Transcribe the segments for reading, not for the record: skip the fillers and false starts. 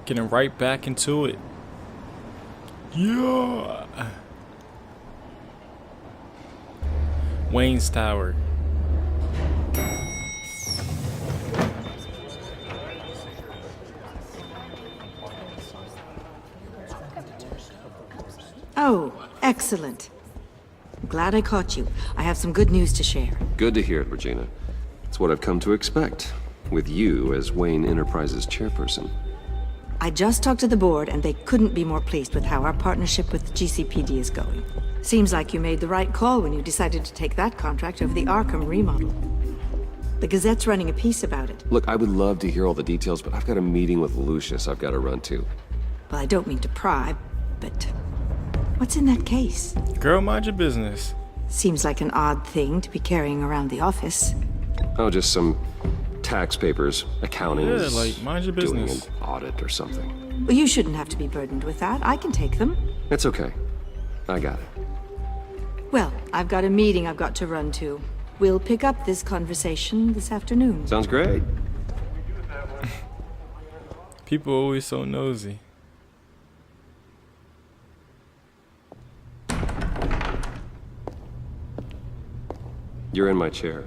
Getting right back into it. Yeah. Wayne's Tower. Oh, excellent. I'm glad I caught you. I have some good news to share. Good to hear it, Regina. It's what I've come to expect, with you as Wayne Enterprises chairperson. I just talked to the board, and they couldn't be more pleased with how our partnership with GCPD is going. Seems like you made the right call when you decided to take that contract over the Arkham remodel. The Gazette's running a piece about it. Look, I would love to hear all the details, but I've got a meeting with Lucius I've got to run to. Well, I don't mean to pry, but what's in that case? Girl, mind your business. Seems like an odd thing to be carrying around the office. Oh, just some tax papers, accounting. Yeah, like, mind your doing business. an audit or something. Well, you shouldn't have to be burdened with that. I can take them. It's okay. I got it. Well, I've got a meeting I've got to run to. We'll pick up this conversation this afternoon. Sounds great. People always so nosy. You're in my chair.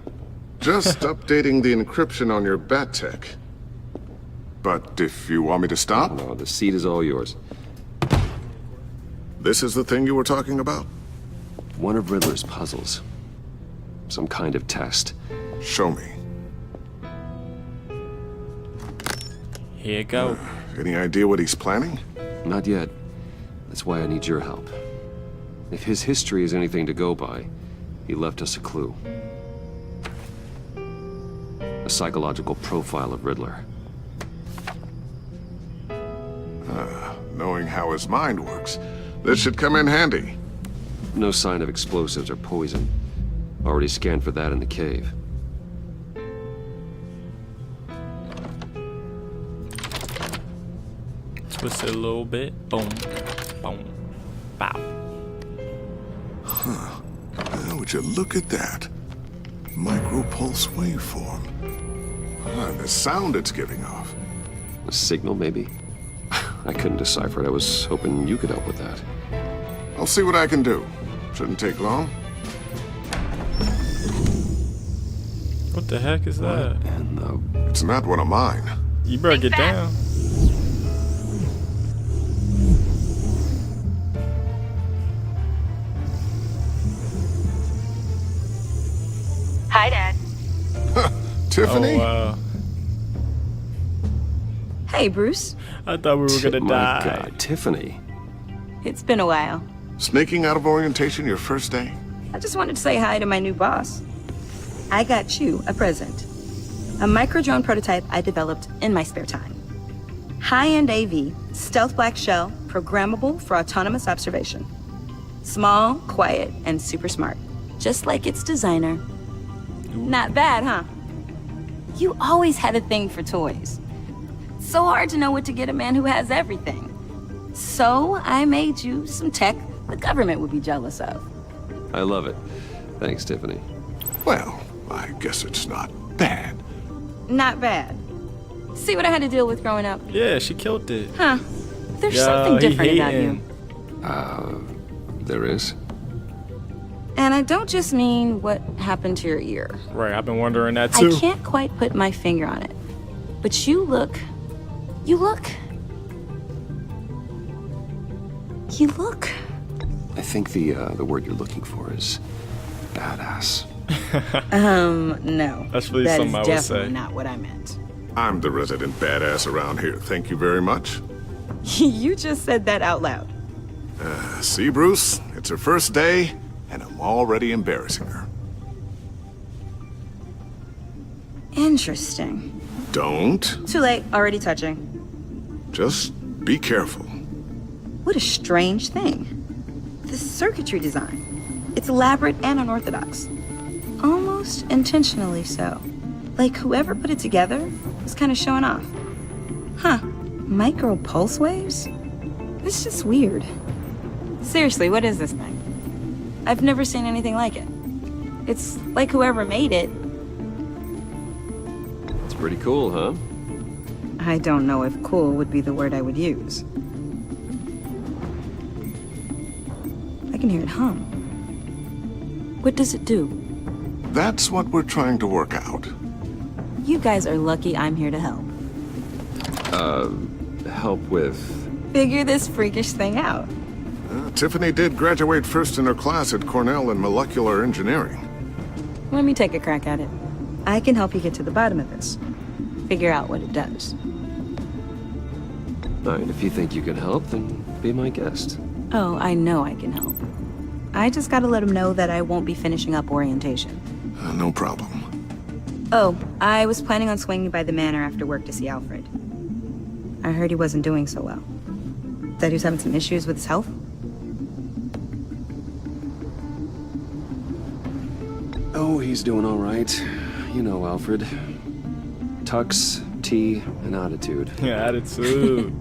Just updating the encryption on your bat tech. But if you want me to stop, No, the seat is all yours. this is the thing you were talking about? One of Riddler's puzzles. Some kind of test. Show me. Here you go. Any idea what he's planning? Not yet. That's why I need your help. If his history is anything to go by, he left us a clue. A psychological profile of Riddler. Knowing how his mind works, this should come in handy. No sign of explosives or poison. Already scanned for that in the cave. Twist it a little bit. Boom. Boom. Bow. Would you look at that? Micropulse waveform. And the sound it's giving off. A signal, maybe? I couldn't decipher it. I was hoping you could help with that. I'll see what I can do. Shouldn't take long. What the heck is that? And the... It's not one of mine. You better get down. Hi, Dad. Tiffany? Oh, wow. Hey, Bruce. I thought we were gonna My die. God, Tiffany. It's been a while. Sneaking out of orientation your first day? I just wanted to say hi to my new boss. I got you a present. A micro-drone prototype I developed in my spare time. High-end AV, stealth black shell, programmable for autonomous observation. Small, quiet, and super smart. Just like its designer. Not bad, huh? You always had a thing for toys. So hard to know what to get a man who has everything. So I made you some tech the government would be jealous of. I love it. Thanks, Tiffany. Well, I guess it's not bad. Not bad. See what I had to deal with growing up? Yeah, she killed it. Huh. There's Yo, something he different about hating. you. There is? And I don't just mean what happened to your ear. Right, I've been wondering that too. I can't quite put my finger on it. But you look... You look... I think the word you're looking for is badass. No. That's really that something I is would definitely say. not what I meant. I'm the resident badass around here. Thank you very much. You just said that out loud. See, Bruce? It's her first day, and I'm already embarrassing her. Interesting. Don't. Too late. Already touching. Just be careful. What a strange thing. The circuitry design. It's elaborate and unorthodox. Almost intentionally so. Like whoever put it together was kind of showing off. Huh. Micro pulse waves? It's just weird. Seriously, what is this thing? I've never seen anything like it. It's like whoever made it. It's pretty cool, huh? I don't know if cool would be the word I would use. I can hear it hum. What does it do? That's what we're trying to work out. You guys are lucky I'm here to help. Help with... Figure this freakish thing out. Tiffany did graduate first in her class at Cornell in molecular engineering. Let me take a crack at it. I can help you get to the bottom of this. Figure out what it does. Alright, if you think you can help, then be my guest. Oh, I know I can help. I just gotta let him know that I won't be finishing up orientation. No problem. Oh, I was planning on swinging by the manor after work to see Alfred. I heard he wasn't doing so well. That he was having some issues with his health? Oh, he's doing all right. You know, Alfred. Tux, tea, and attitude. Yeah, attitude.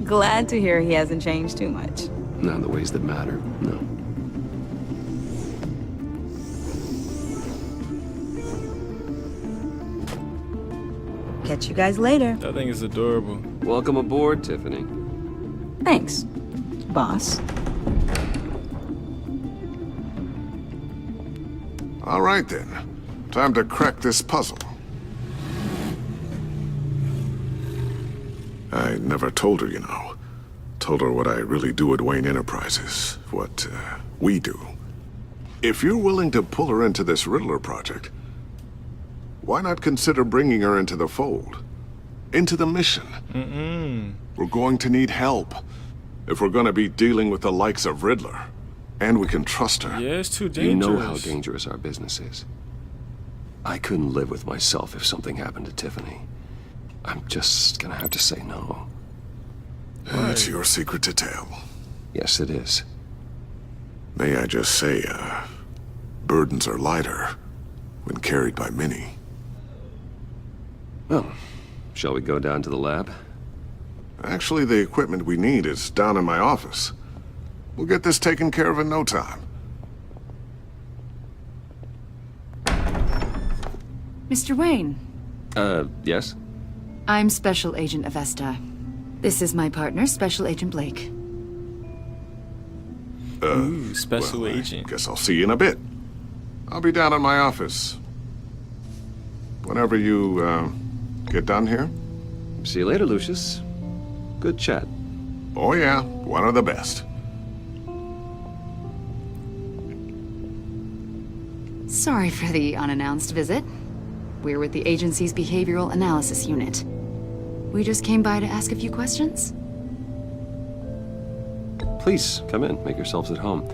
Glad to hear he hasn't changed too much. Not in the ways that matter, no. Catch you guys later. That thing is adorable. Welcome aboard, Tiffany. Thanks, boss. All right then. Time to crack this puzzle. I never told her, you know. Told her what I really do at Wayne Enterprises. What, we do. If you're willing to pull her into this Riddler project, why not consider bringing her into the fold? Into the mission? We're going to need help. If we're gonna be dealing with the likes of Riddler. And we can trust her. Yeah, it's too You dangerous. know how dangerous our business is. I couldn't live with myself if something happened to Tiffany. I'm just gonna have to say no. It's your secret to tell. Yes, it is. May I just say, burdens are lighter when carried by many. Well, shall we go down to the lab? Actually, the equipment we need is down in my office. We'll get this taken care of in no time. Mr. Wayne, Yes? I'm Special Agent Avesta. This is my partner, Special Agent Blake. Ooh, special Well, agent. Guess I'll see you in a bit. I'll be down in my office. Whenever you, get done here. See you later, Lucius. Good chat. Oh yeah, one of the best. Sorry for the unannounced visit. We're with the agency's Behavioral Analysis Unit. We just came by to ask a few questions. Please, come in. Make yourselves at home.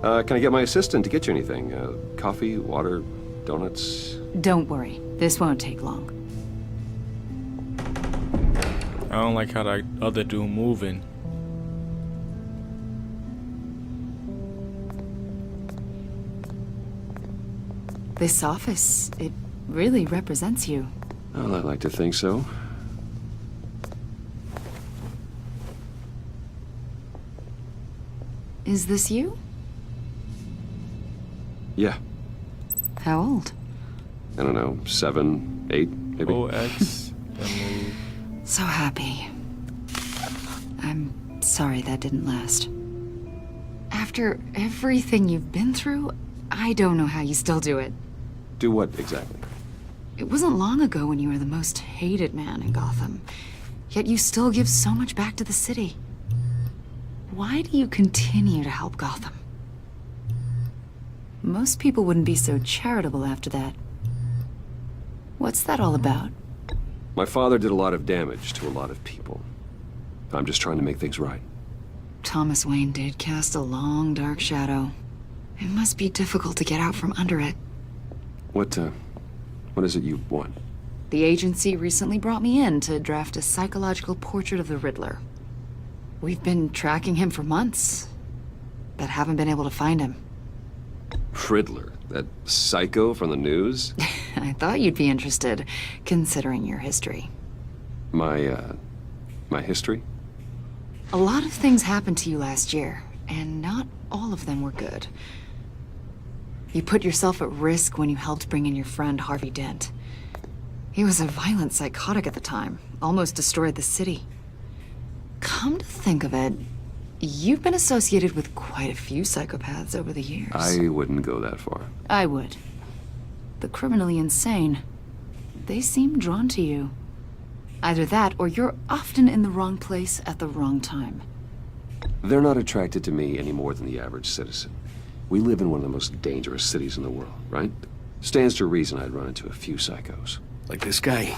Can I get my assistant to get you anything? Coffee, water, donuts? Don't worry, this won't take long. I don't like how that other dude moving. This office, it really represents you. Well, I like to think so. Is this you? Yeah. How old? I don't know, 7, 8, maybe? OX. That move. So happy. I'm sorry that didn't last. After everything you've been through, I don't know how you still do it. Do what exactly? It wasn't long ago when you were the most hated man in Gotham. Yet you still give so much back to the city. Why do you continue to help Gotham? Most people wouldn't be so charitable after that. What's that all about? My father did a lot of damage to a lot of people. I'm just trying to make things right. Thomas Wayne did cast a long, dark shadow. It must be difficult to get out from under it. What is it you want? The agency recently brought me in to draft a psychological portrait of the Riddler. We've been tracking him for months, but haven't been able to find him. Riddler, that psycho from the news? I thought you'd be interested, considering your history. My history? A lot of things happened to you last year, and not all of them were good. You put yourself at risk when you helped bring in your friend Harvey Dent. He was a violent psychotic at the time, almost destroyed the city. Come to think of it, you've been associated with quite a few psychopaths over the years. I wouldn't go that far. I would. The criminally insane. They seem drawn to you. Either that, or you're often in the wrong place at the wrong time. They're not attracted to me any more than the average citizen. We live in one of the most dangerous cities in the world, right? Stands to reason I'd run into a few psychos. Like this guy.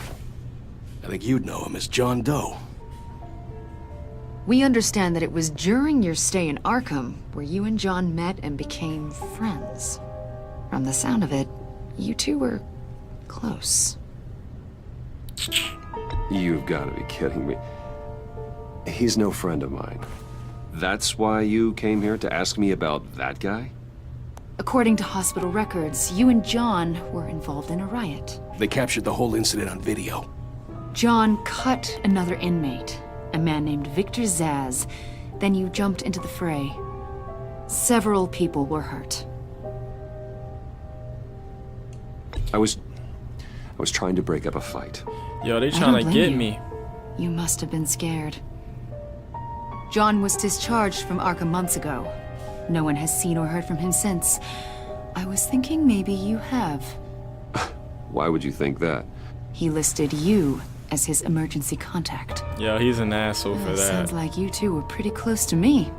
I think you'd know him as John Doe. We understand that it was during your stay in Arkham where you and John met and became friends. From the sound of it, you two were close. You've got to be kidding me. He's no friend of mine. That's why you came here to ask me about that guy? According to hospital records, you and John were involved in a riot. They captured the whole incident on video. John cut another inmate, a man named Victor Zsasz. Then you jumped into the fray. Several people were hurt. I was trying to break up a fight. Yo, they I trying don't to blame get you. me. You must have been scared. John was discharged from Arkham months ago. No one has seen or heard from him since. I was thinking maybe you have. Why would you think that? He listed you as his emergency contact. Yo, he's an asshole for Well, that. sounds like you two were pretty close to me.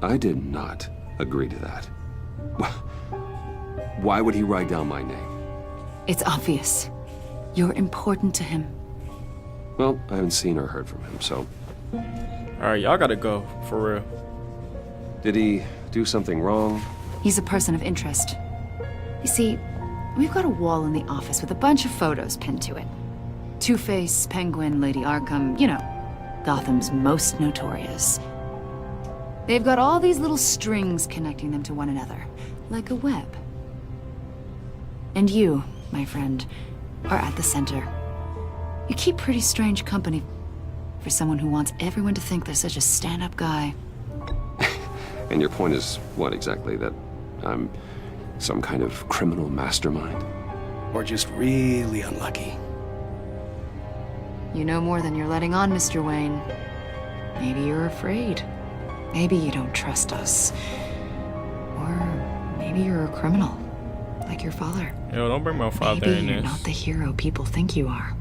I did not agree to that. Why would he write down my name? It's obvious. You're important to him. Well, I haven't seen or heard from him, so... Alright, y'all gotta go, for real. Did he do something wrong? He's a person of interest. You see, we've got a wall in the office with a bunch of photos pinned to it. Two-Face, Penguin, Lady Arkham, you know, Gotham's most notorious. They've got all these little strings connecting them to one another, like a web. And you, my friend, are at the center. You keep pretty strange company for someone who wants everyone to think they're such a stand-up guy. And your point is what exactly? That I'm some kind of criminal mastermind? Or just really unlucky. You know more than you're letting on, Mr. Wayne. Maybe you're afraid. Maybe you don't trust us. Or maybe you're a criminal, like your father. Yo, don't bring my father Maybe in you're this. not the hero people think you are.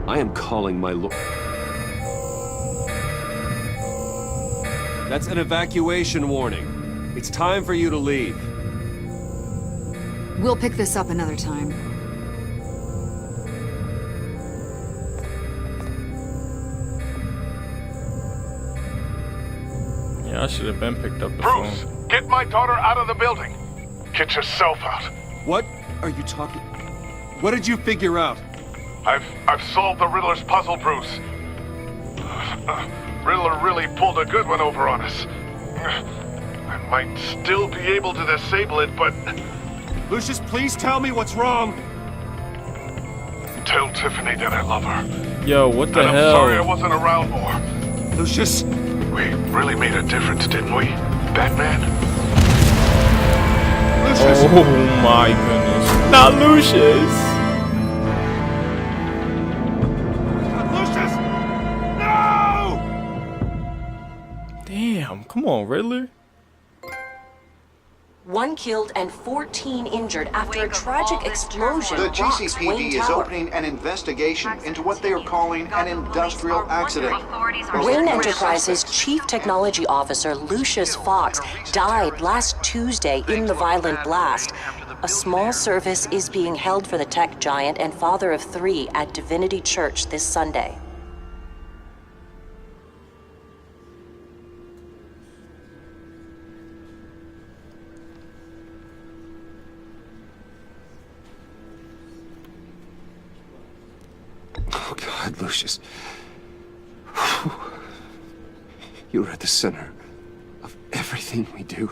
I am calling my lord. That's an evacuation warning. It's time for you to leave. We'll pick this up another time. Yeah, I should have been picked up the Bruce, phone. get my daughter out of the building. Get yourself out. What are you talking? What did you figure out? I've solved the Riddler's puzzle, Bruce. Riddler really pulled a good one over on us. I might still be able to disable it, but Lucius, please tell me what's wrong. tell Tiffany that I love her. Yo, what the And I'm hell? sorry I wasn't around more. Lucius. We really made a difference, didn't we, Batman? Oh my goodness. Not Lucius! Lucius! No! Damn, come on, Riddler. 1 killed and 14 injured after a tragic explosion The rocks GCPD Wayne is Tower. opening an investigation into what they are calling an industrial accident. Wayne Enterprises' Chief Technology Officer Lucius Fox died last Tuesday in the violent blast. A small service is being held for the tech giant and father of 3 at Divinity Church this Sunday. Oh, God, Lucius. You were at the center of everything we do.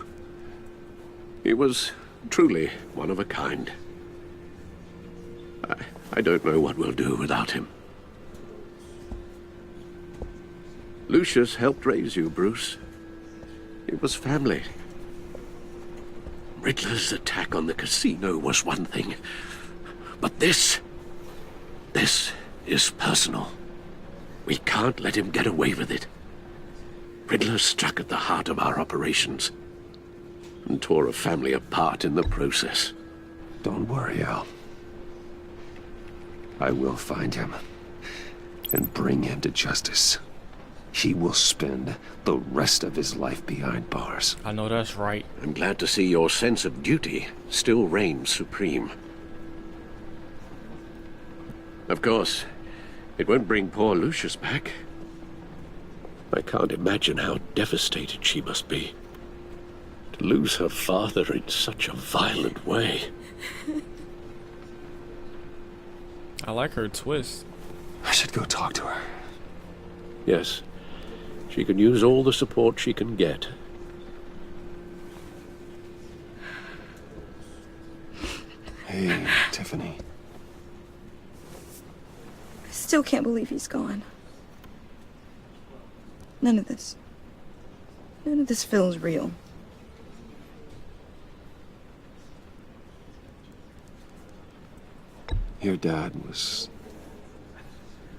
He was truly one of a kind. I don't know what we'll do without him. Lucius helped raise you, Bruce. It was family. Riddler's attack on the casino was one thing, but this is personal. We can't let him get away with it. Riddler struck at the heart of our operations and tore a family apart in the process. Don't worry, Al. I will find him and bring him to justice. He will spend the rest of his life behind bars. I know that's right. I'm glad to see your sense of duty still reigns supreme. Of course, it won't bring poor Lucius back. I can't imagine how devastated she must be to lose her father in such a violent way. I like her twist. I should go talk to her. Yes, she can use all the support she can get. Hey, Tiffany. I still can't believe he's gone. None of this feels real. Your dad was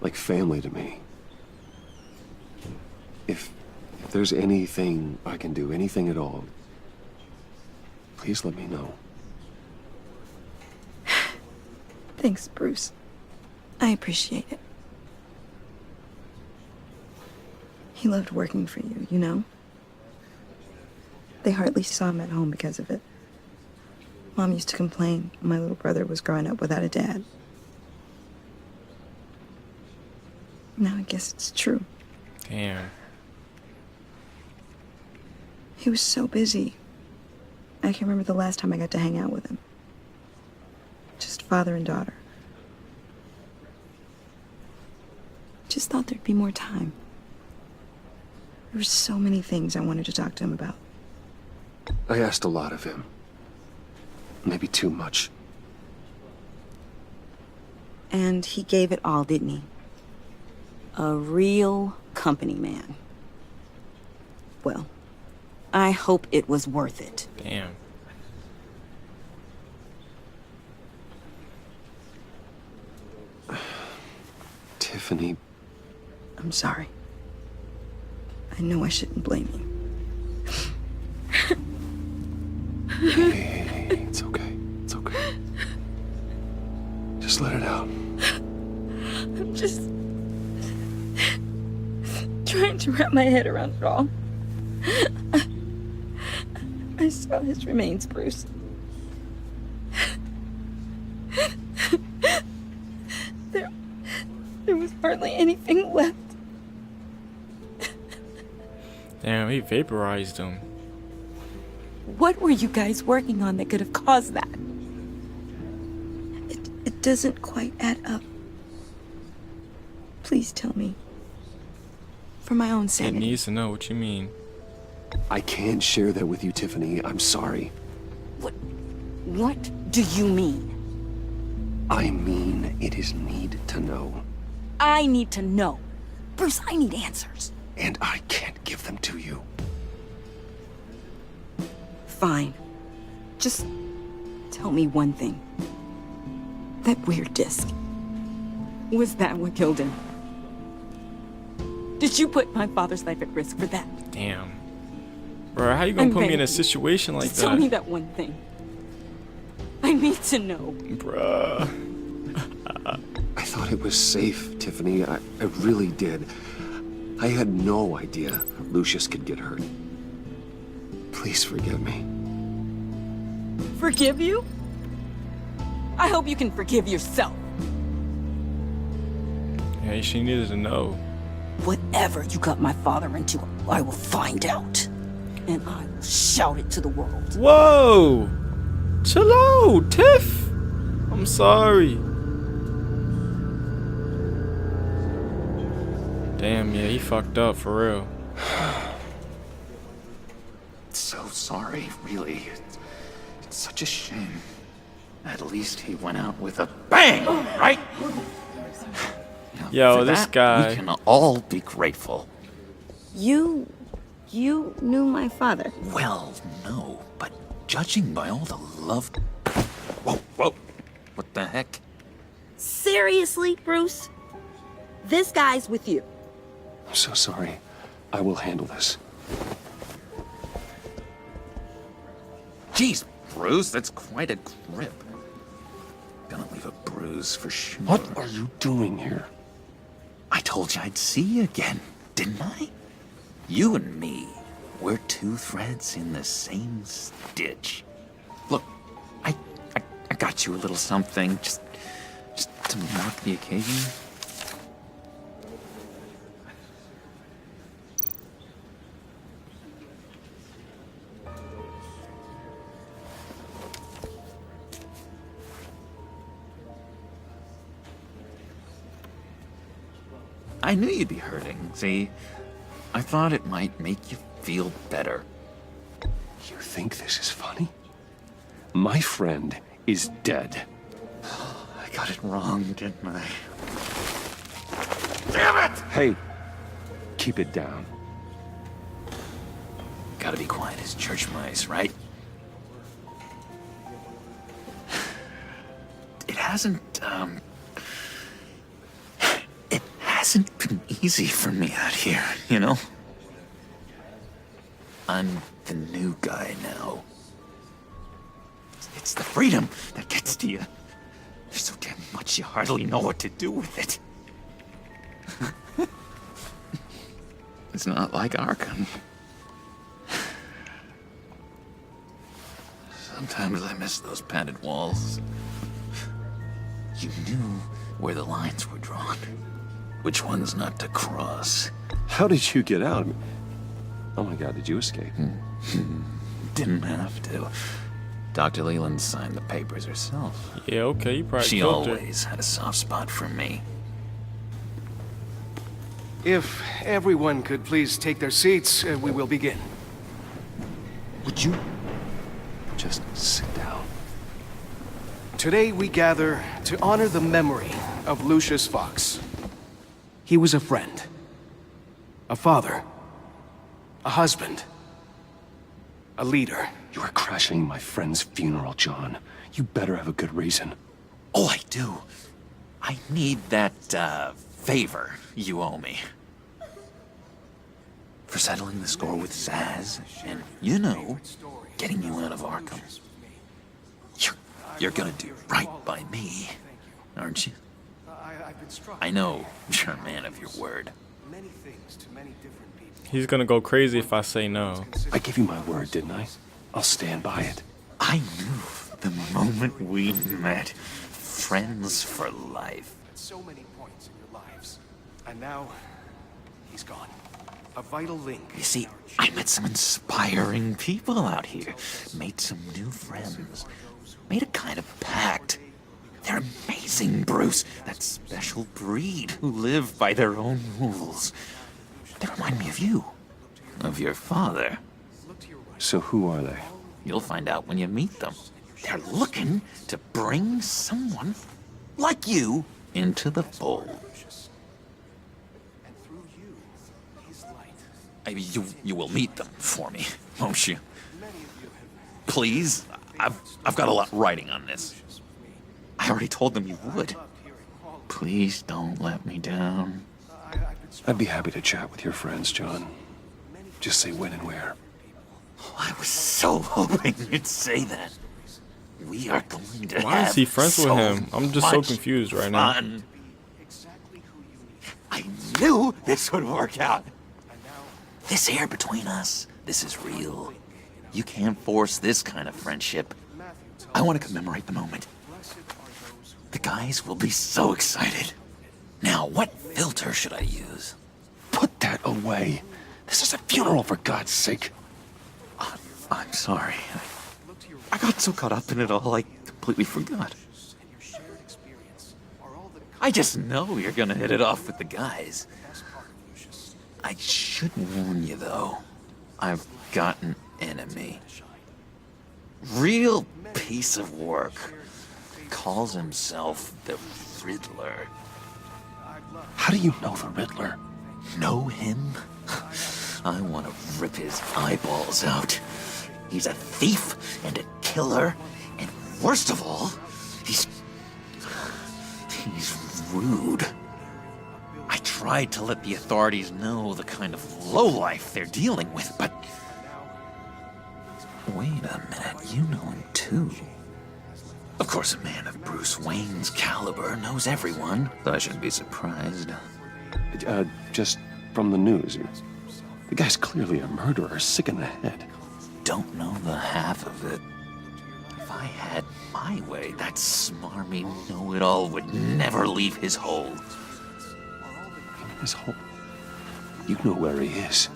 like family to me. If there's anything I can do, anything at all, please let me know. Thanks, Bruce. I appreciate it. He loved working for you, you know? They hardly saw him at home because of it. Mom used to complain my little brother was growing up without a dad. Now I guess it's true. Damn. He was so busy. I can remember the last time I got to hang out with him. Just father and daughter. Just thought there'd be more time. There were so many things I wanted to talk to him about. I asked a lot of him. Maybe too much. And he gave it all, didn't he? A real company man. Well, I hope it was worth it. Damn. Tiffany. I'm sorry. I know I shouldn't blame you. Hey, it's okay. It's okay. Just let it out. I'm just trying to wrap my head around it all. I saw his remains, Bruce. There was hardly anything left. Damn, he vaporized him. What were you guys working on that could have caused that? It doesn't quite add up. Please tell me. For my own It sanity. needs to know what you mean. I can't share that with you, Tiffany. I'm sorry. What do you mean? I mean, it is need to know. I need to know. Bruce, I need answers. And I can't give them to you. Fine. Just tell me one thing. That weird disc. Was that what killed him? Did you put my father's life at risk for that? Damn. Bro, how you gonna put me in a situation like Just that? tell me that one thing. I need to know. Bruh. I thought it was safe, Tiffany. I really did. I had no idea Lucius could get hurt. Please forgive me. Forgive you? I hope you can forgive yourself. Yeah, she needed to know. Whatever you got my father into, I will find out. And I will shout it to the world. Whoa! Chill out, Tiff! I'm sorry. Damn, yeah, he fucked up for real. So sorry, really. It's such a shame. At least he went out with a bang, right? Yo, For this that, guy. We can all be grateful. You knew my father? Well, no, but Judging by all the love... Whoa, whoa. What the heck? Seriously, Bruce? This guy's with you. I'm so sorry. I will handle this. Jeez, Bruce, that's quite a grip. Gonna leave a bruise for sure. What are you doing here? I told you I'd see you again, didn't I? You and me, we're two threads in the same stitch. Look, I got you a little something, just to mark the occasion. I knew you'd be hurting, see? I thought it might make you feel better. You think this is funny? My friend is dead. I got it wrong, didn't I? Damn it! Hey, keep it down. Gotta be quiet as church mice, right? It hasn't been easy for me out here, you know? I'm the new guy now. It's the freedom that gets to you. There's so damn much you hardly know what to do with it. It's not like Arkham. Sometimes I miss those padded walls. You knew where the lines were drawn. Which ones not to cross. How did you get out? Oh my God, did you escape? Didn't have to. Dr. Leland signed the papers herself. Yeah, okay, you probably She killed her. always had a soft spot for me. If everyone could please take their seats, we will begin. Would you just sit down? Today we gather to honor the memory of Lucius Fox. He was a friend, a father, a husband, a leader. You are crashing my friend's funeral, John. You better have a good reason. Oh, I do. I need that, favor you owe me. For settling the score with Zaz, and, you know, getting you out of Arkham. You're gonna do right by me, aren't you? I know you're a man of your word. He's gonna go crazy if I say no. I gave you my word, didn't I? I'll stand by it. I knew the moment we met, friends for life. At so many points in your lives, and now he's gone. A vital link. You see, I met some inspiring people out here, made some new friends, made a kind of pact. They're amazing, Bruce. That special breed who live by their own rules. They remind me of you. Of your father. So who are they? You'll find out when you meet them. They're looking to bring someone like you into the fold. You will meet them for me, won't you? Please? I've got a lot writing on this. I already told them you would. Please don't let me down. I'd be happy to chat with your friends, John. Just say when and where. Oh, I was so hoping you'd say that. We are going to Why have is he friends with so him? I'm just so much confused right now. fun. I knew this would work out. This air between us, this is real. You can't force this kind of friendship. I want to commemorate the moment. The guys will be so excited. Now, what filter should I use? Put that away. This is a funeral, for God's sake. I'm sorry. I got so caught up in it all, I completely forgot. I just know you're gonna hit it off with the guys. I should warn you, though. I've got an enemy. Real piece of work. Calls himself the Riddler. How do you know the Riddler? Know him? I want to rip his eyeballs out. He's a thief and a killer, and worst of all, he's rude. I tried to let the authorities know the kind of lowlife they're dealing with, but... Wait a minute, you know him too. Of course, a man of Bruce Wayne's caliber knows everyone, so I shouldn't be surprised. Just from the news. The guy's clearly a murderer, sick in the head. Don't know the half of it. If I had my way, that smarmy know-it-all would never leave his hole. His hole? You know where he is.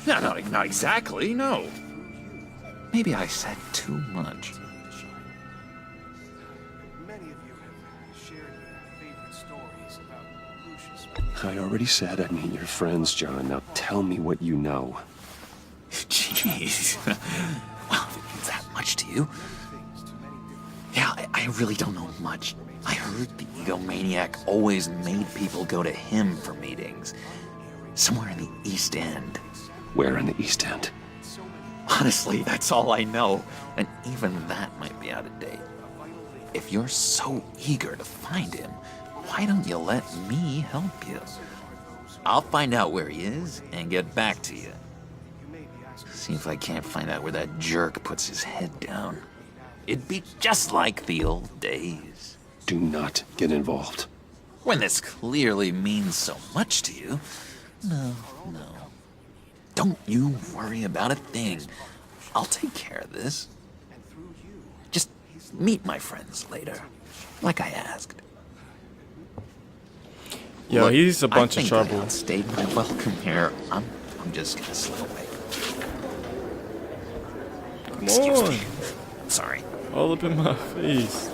No, not exactly, no. Maybe I said too much. I already said I mean your friends, John. Now tell me what you know. Jeez. Well, if it means that much to you. Yeah, I really don't know much. I heard the egomaniac always made people go to him for meetings. Somewhere in the East End. Where in the East End? Honestly, that's all I know. And even that might be out of date. If you're so eager to find him, why don't you let me help you? I'll find out where he is and get back to you. See if I can't find out where that jerk puts his head down. It'd be just like the old days. Do not get involved. When this clearly means so much to you. No. Don't you worry about a thing. I'll take care of this. Just meet my friends later, like I asked. Yo, Look, he's a bunch of trouble. I think I outstayed my welcome here. I'm just gonna slip away. Come Excuse on. me. Sorry. All up in my face.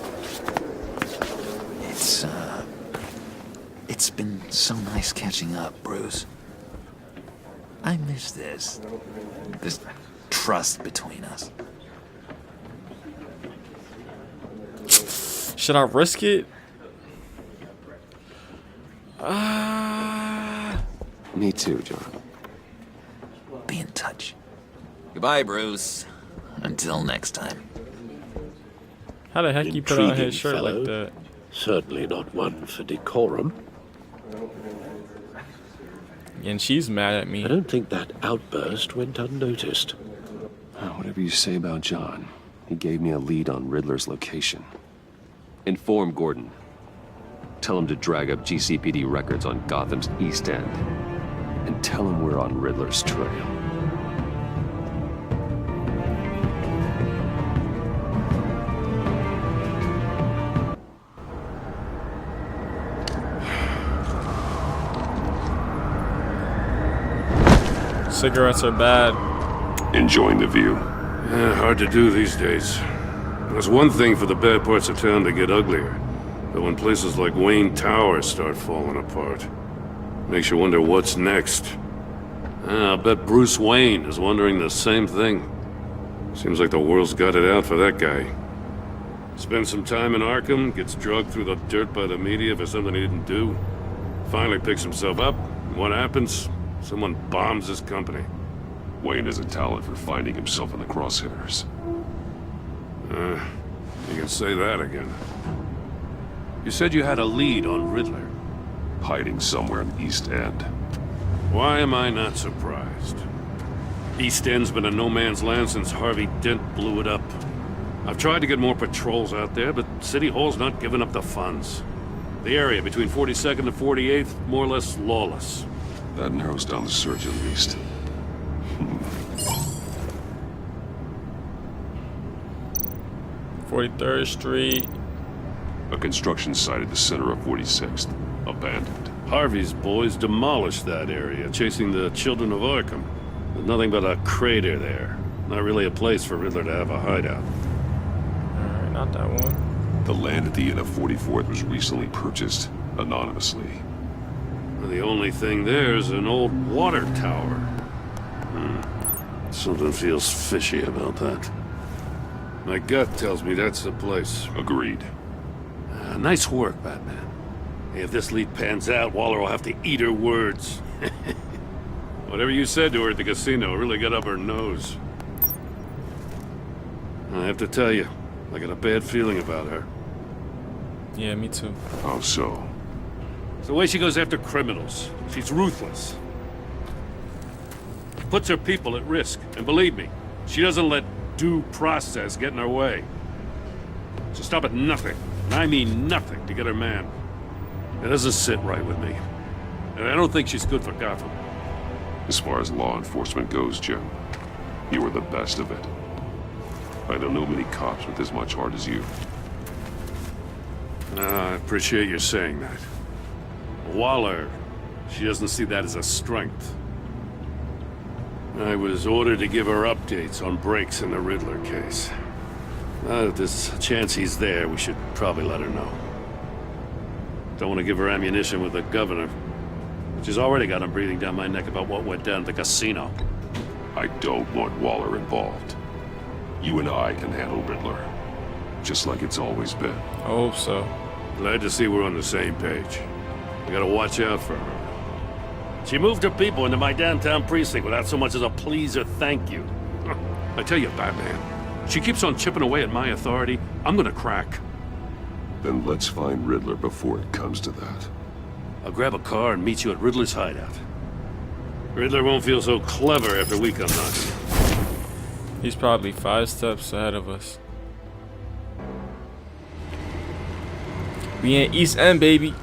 It's been so nice catching up, Bruce. I miss this trust between us. Should I risk it? Me too, John. Be in touch. Goodbye, Bruce. Until next time. How the heck you put on his shirt fellow. like that? Certainly not one for decorum. And she's mad at me. I don't think that outburst went unnoticed. Whatever you say about John, he gave me a lead on Riddler's location. Inform Gordon. Tell him to drag up GCPD records on Gotham's East End. And tell him we're on Riddler's trail. Cigarettes are bad. Enjoying the view. Yeah, hard to do these days. There's one thing for the bad parts of town to get uglier. But when places like Wayne Tower start falling apart, makes you wonder what's next. I'll bet Bruce Wayne is wondering the same thing. Seems like the world's got it out for that guy. Spends some time in Arkham, gets drugged through the dirt by the media for something he didn't do. Finally picks himself up, and what happens? Someone bombs his company. Wayne has a talent for finding himself in the crosshairs. You can say that again. You said you had a lead on Riddler. Hiding somewhere in the East End. Why am I not surprised? East End's been a no man's land since Harvey Dent blew it up. I've tried to get more patrols out there, but City Hall's not giving up the funds. The area between 42nd and 48th, more or less lawless. That narrows down the search at least. 43rd Street. A construction site at the center of 46th. Abandoned. Harvey's boys demolished that area, chasing the children of Arkham. There's nothing but a crater there. Not really a place for Riddler to have a hideout. Alright, not that one. The land at the end of 44th was recently purchased, anonymously. The only thing there is an old water tower. Something feels fishy about that. My gut tells me that's the place. Agreed. Nice work, Batman. If this lead pans out, Waller will have to eat her words. Whatever you said to her at the casino really got up her nose. I have to tell you, I got a bad feeling about her. Yeah, me too. How so? It's the way she goes after criminals. She's ruthless. Puts her people at risk. And believe me, she doesn't let due process get in her way. She'll stop at nothing, and I mean nothing, to get her man. It doesn't sit right with me. And I don't think she's good for Gotham. As far as law enforcement goes, Jim, you were the best of it. I don't know many cops with as much heart as you. I appreciate you saying that. Waller, she doesn't see that as a strength. I was ordered to give her updates on breaks in the Riddler case. Now that there's a chance he's there, we should probably let her know. Don't want to give her ammunition with the governor. She's already got him breathing down my neck about what went down at the casino. I don't want Waller involved. You and I can handle Riddler. Just like it's always been. I hope so. Glad to see we're on the same page. We gotta watch out for her. She moved her people into my downtown precinct without so much as a please or thank you. I tell you, Batman, she keeps on chipping away at my authority. I'm gonna crack. Then let's find Riddler before it comes to that. I'll grab a car and meet you at Riddler's hideout. Riddler won't feel so clever after we come knocking. He's probably 5 steps ahead of us. We in East End, baby.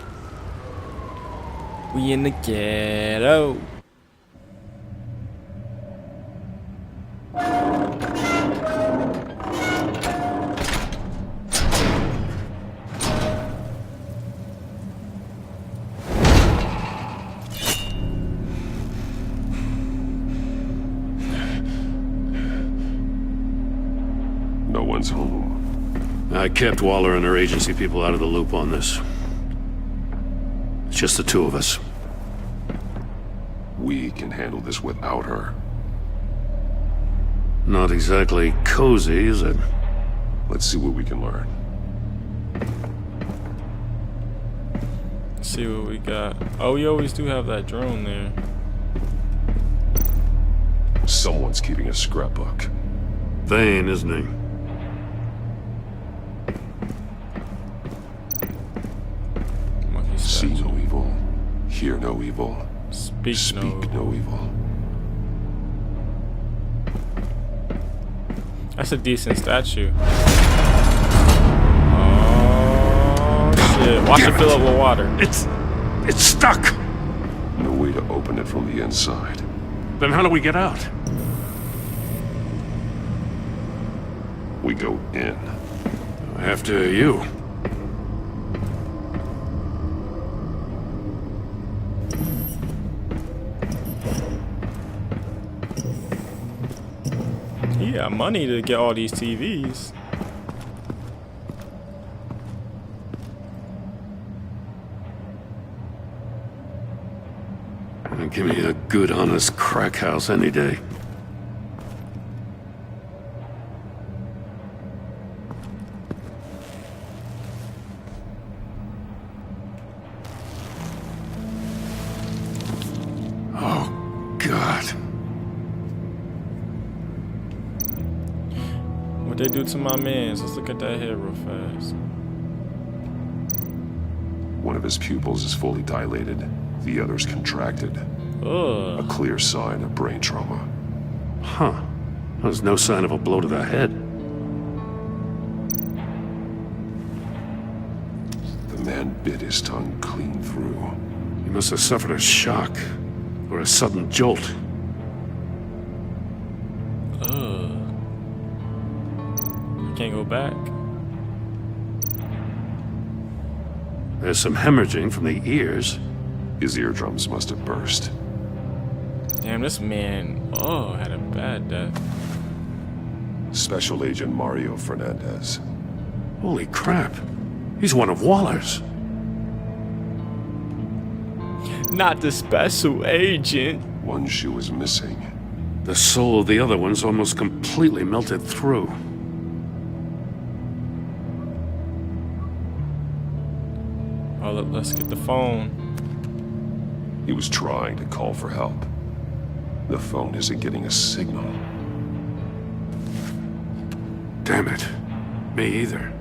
We in the ghetto. No one's home. I kept Waller and her agency people out of the loop on this. It's just the two of us. We can handle this without her. Not exactly cozy, is it? Let's see what we can learn. Let's see what we got. Oh, we always do have that drone there. Someone's keeping a scrapbook. Vane, isn't he? See no evil, hear no evil, Speak no evil. That's a decent statue. Oh shit! Watch it fill up with water. It's stuck. No way to open it from the inside. Then how do we get out? We go in. After you. He got money to get all these TVs. Give me a good, honest crack house any day. Oh, God. What they do to my mans? Let's look at that head real fast. One of his pupils is fully dilated. The other's contracted. Ugh. A clear sign of brain trauma. Huh. There's no sign of a blow to the head. The man bit his tongue clean through. He must have suffered a shock. Or a sudden jolt. Ugh. Can't go back. There's some hemorrhaging from the ears. His eardrums must have burst. Damn, this man, had a bad death. Special Agent Mario Fernandez. Holy crap. He's one of Waller's. Not the special agent. One shoe is missing. The soul of the other one's almost completely melted through. Oh, let's get the phone. He was trying to call for help. The phone isn't getting a signal. Damn it. Me either.